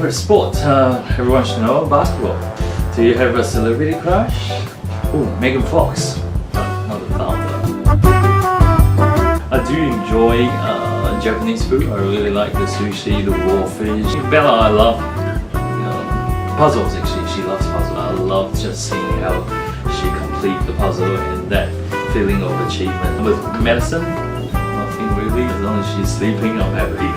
favorite sport? Everyone should know basketball. Do you have a celebrity crush? Oh, Megan Fox. Not the founder. I do enjoy Japanese food. I really like the sushi, the raw fish. Bella, I love puzzles actually. She loves puzzles. I love just seeing how she complete the puzzle and that feeling of achievement. With medicine, nothing really. As long as she's sleeping, I'm happy.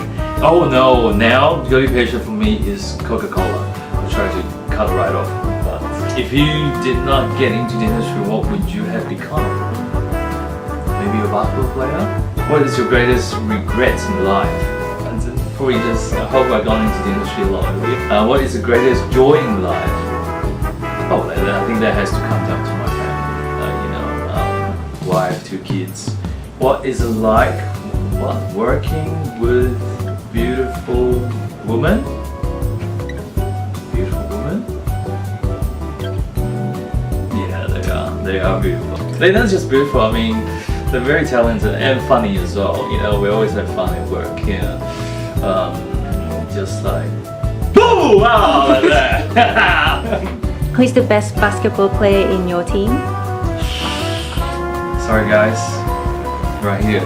Oh no, now guilty pleasure for me is Coca-Cola. I'll try to cut it right off. But if you did not get into the industry, what would you have become? Maybe a basketball player? What is your greatest regret in life? And then before you just hope I got into the industry a lot earlier. What is the greatest joy in life? Oh, I think that has to come down to my family. Wife, 2 kids. What is it like working with beautiful women? Beautiful women? Yeah, they are beautiful. They're not just beautiful, I mean, they're very talented and funny as well. We always have fun at work. Just like, boom! Wow, like that. Who is the best basketball player in your team? Sorry guys, right here.